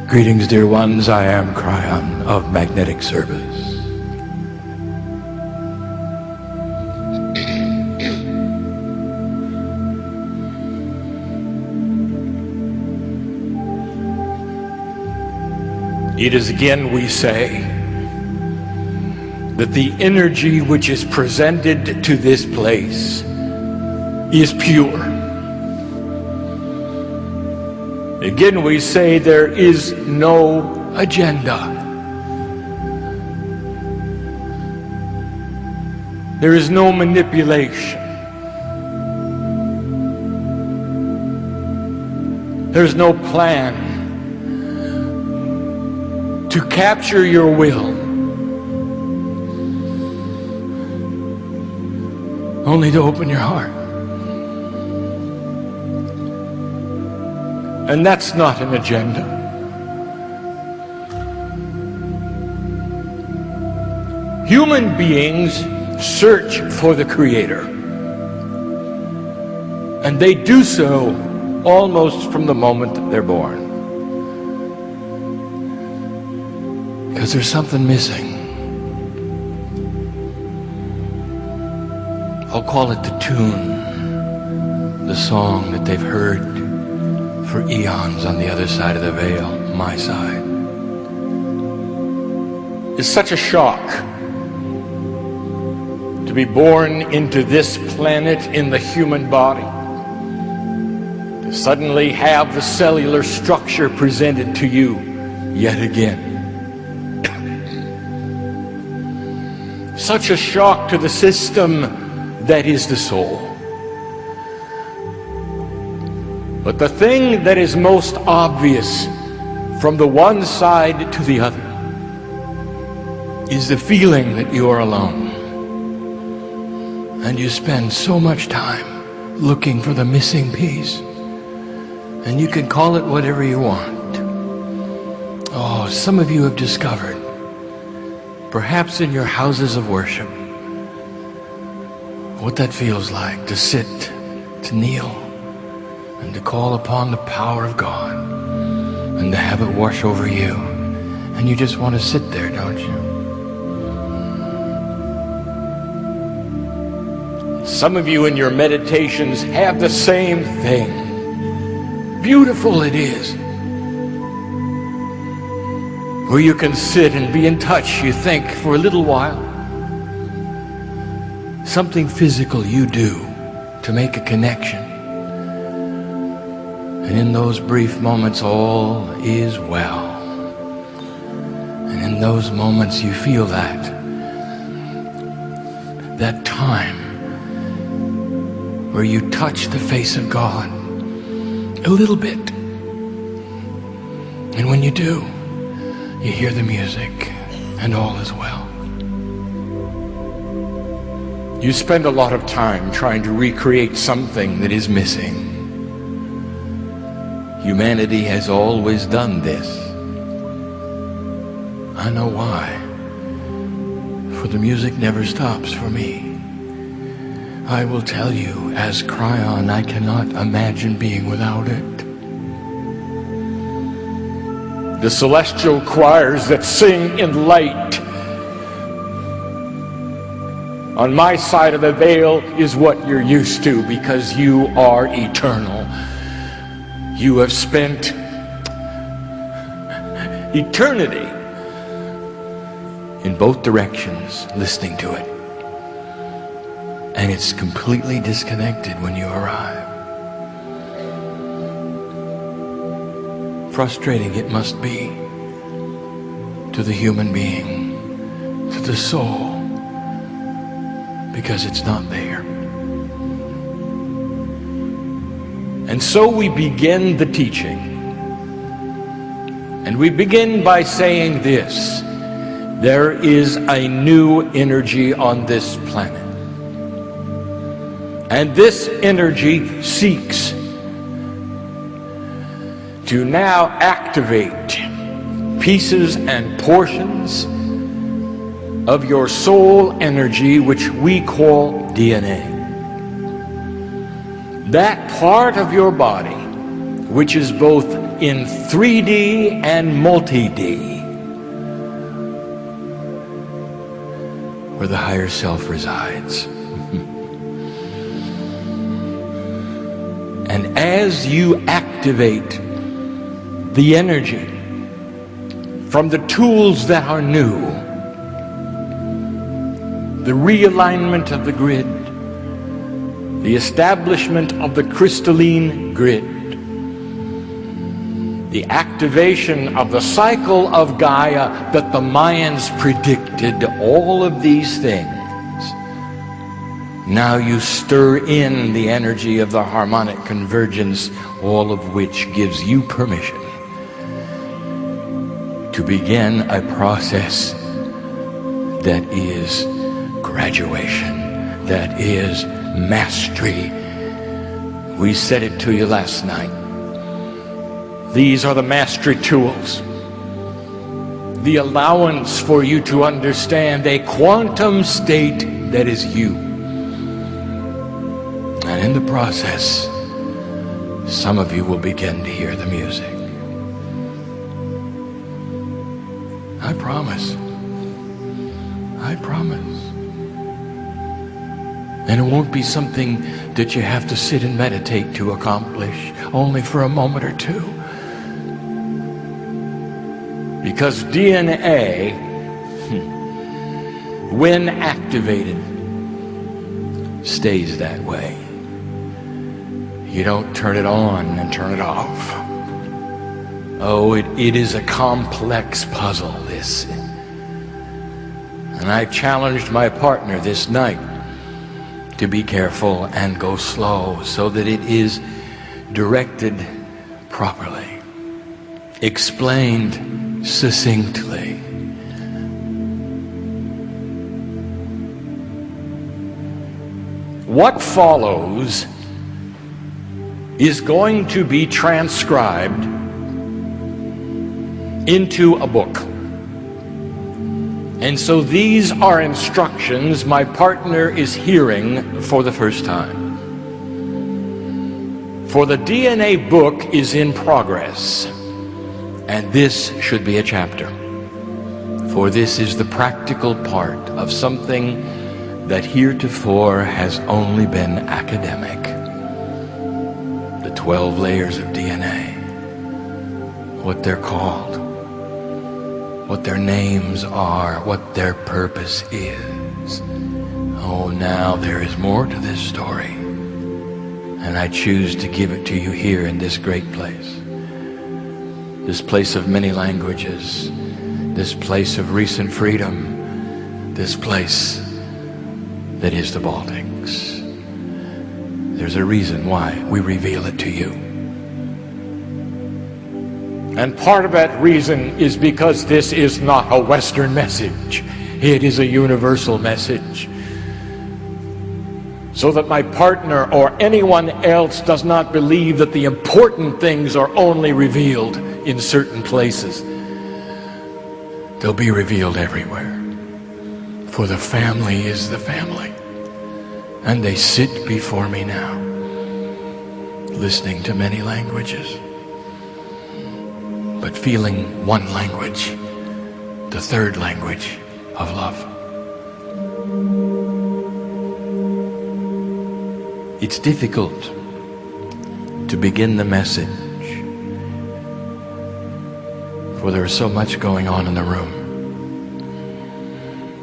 Greetings, dear ones. I am Kryon of Magnetic Service. It is again, we say, that the energy which is presented to this place is pure. Again, we say there is no agenda. There is no manipulation. There's no plan to capture your will. Only to open your heart. And that's not an agenda. Human beings search for the Creator. And they do so almost from the moment that they're born. Because there's something missing. I'll call it the tune, the song that they've heard for eons on the other side of the veil, my side. It's such a shock to be born into this planet in the human body, to suddenly have the cellular structure presented to you yet again. Such a shock to the system that is the soul. But the thing that is most obvious from the one side to the other is the feeling that you are alone. And you spend so much time looking for the missing piece. And you can call it whatever you want. Oh, some of you have discovered, perhaps in your houses of worship, what that feels like to sit, to kneel, and to call upon the power of God, and to have it wash over you. And you just want to sit there, don't you? Some of you in your meditations have the same thing. Beautiful it is. Where you can sit and be in touch, you think, for a little while. Something physical you do to make a connection. And in those brief moments, all is well. And in those moments, you feel that time where you touch the face of God a little bit. And when you do, you hear the music, and all is well. You spend a lot of time trying to recreate something that is missing. Humanity has always done this. I know why. For the music never stops for me. I will tell you, as Kryon, I cannot imagine being without it. The celestial choirs that sing in light on my side of the veil is what you're used to, because you are eternal. You have spent eternity in both directions listening to it. And it's completely disconnected when you arrive. Frustrating it must be to the human being, to the soul, because it's not there. And so we begin the teaching. And we begin by saying this: there is a new energy on this planet. And this energy seeks to now activate pieces and portions of your soul energy, which we call DNA. That part of your body which is both in 3D and multi-D, where the higher self resides. And as you activate the energy from the tools that are new, the realignment of the grid, the establishment of the crystalline grid, the activation of the cycle of Gaia that the Mayans predicted, all of these things, now you stir in the energy of the harmonic convergence, all of which gives you permission to begin a process that is graduation, that is mastery. We said it to you last night. These are the mastery tools, the allowance for you to understand a quantum state that is you. And in the process, some of you will begin to hear the music. I promise. I promise. And it won't be something that you have to sit and meditate to accomplish, only for a moment or two. Because DNA, when activated, stays that way. You don't turn it on and turn it off. Oh, it is a complex puzzle, this. And I challenged my partner this night to be careful and go slow so that it is directed properly, explained succinctly. What follows is going to be transcribed into a book. And so these are instructions my partner is hearing for the first time. For the DNA book is in progress, and this should be a chapter. For this is the practical part of something that heretofore has only been academic. The 12 layers of DNA, what they're called, what their names are, what their purpose is. Oh, now there is more to this story, and I choose to give it to you here in this great place. This place of many languages, this place of recent freedom, this place that is the Baltics. There's a reason why we reveal it to you. And part of that reason is because this is not a Western message. It is a universal message. So that my partner or anyone else does not believe that the important things are only revealed in certain places. They'll be revealed everywhere. For the family is the family. And they sit before me now, listening to many languages, but feeling one language, the third language of love. It's difficult to begin the message, for there is so much going on in the room.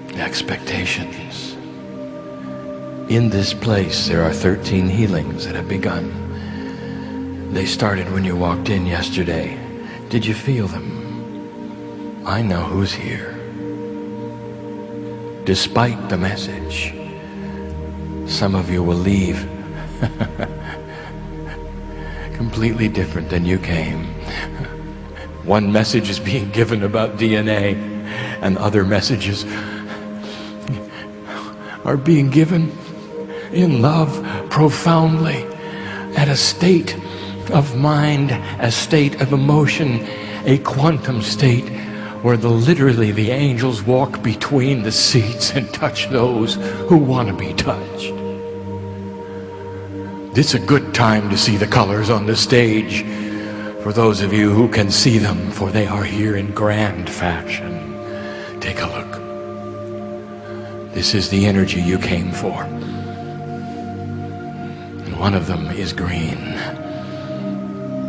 The expectations. In this place, there are 13 healings that have begun. They started when you walked in yesterday. Did you feel them? I know who's here. Despite the message, some of you will leave completely different than you came. One message is being given about DNA, and other messages are being given in love profoundly, at a state of mind, a state of emotion, a quantum state where literally the angels walk between the seats and touch those who want to be touched. It's a good time to see the colors on the stage, for those of you who can see them, for they are here in grand fashion. Take a look. This is the energy you came for. And one of them is green,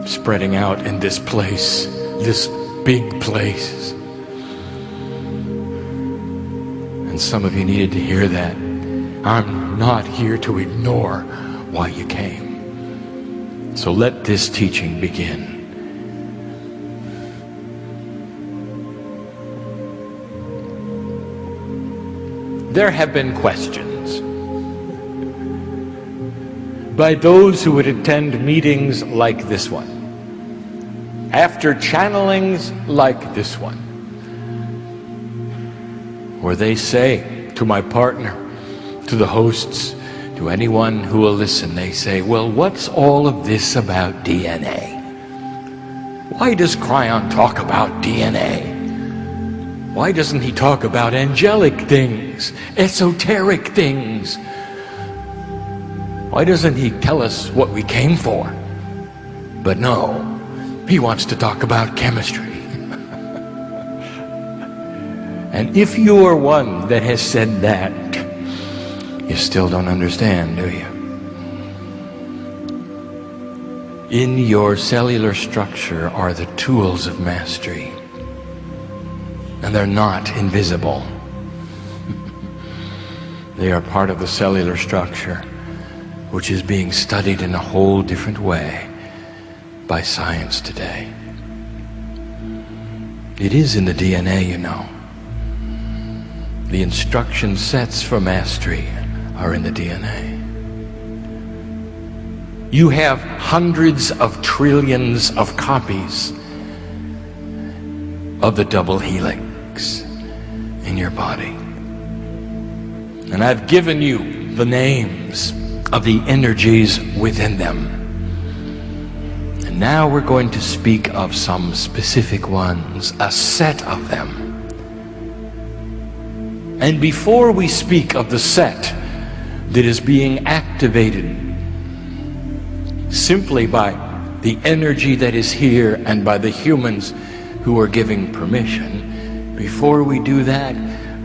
spreading out in this place, this big place. And some of you needed to hear that. I'm not here to ignore why you came. So let this teaching begin. There have been questions by those who would attend meetings like this one, after channelings like this one, where they say to my partner, to the hosts, to anyone who will listen, they say, well, what's all of this about DNA? Why does Kryon talk about DNA? Why doesn't he talk about angelic things, esoteric things? Why doesn't he tell us what we came for? But no, he wants to talk about chemistry. And if you are one that has said that, you still don't understand, do you? In your cellular structure are the tools of mastery. And they're not invisible. They are part of the cellular structure, which is being studied in a whole different way by science today. It is in the DNA, you know. The instruction sets for mastery are in the DNA. You have hundreds of trillions of copies of the double helix in your body. And I've given you the names of the energies within them. And now we're going to speak of some specific ones, a set of them. And before we speak of the set that is being activated simply by the energy that is here and by the humans who are giving permission, before we do that,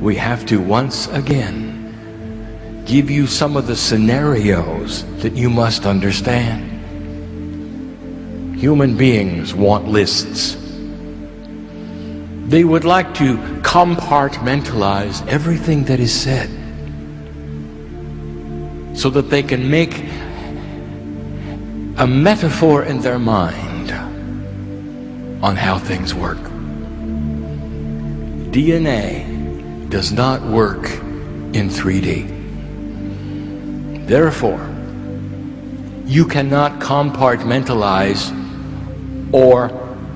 we have to once again give you some of the scenarios that you must understand. Human beings want lists. They would like to compartmentalize everything that is said so that they can make a metaphor in their mind on how things work. DNA does not work in 3D. Therefore, you cannot compartmentalize or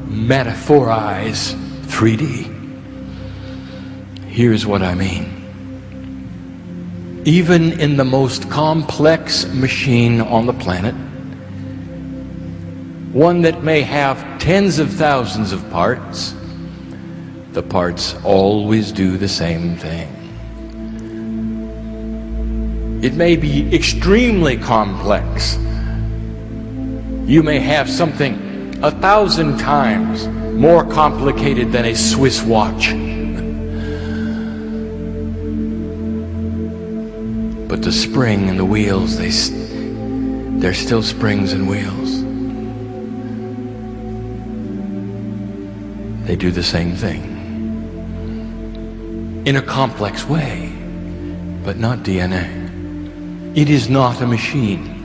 metaphorize 3D. Here's what I mean. Even in the most complex machine on the planet, one that may have tens of thousands of parts, the parts always do the same thing. It may be extremely complex. You may have something 1,000 times more complicated than a Swiss watch. But the spring and the wheels, they're still springs and wheels. They do the same thing in a complex way, but not DNA. It is not a machine.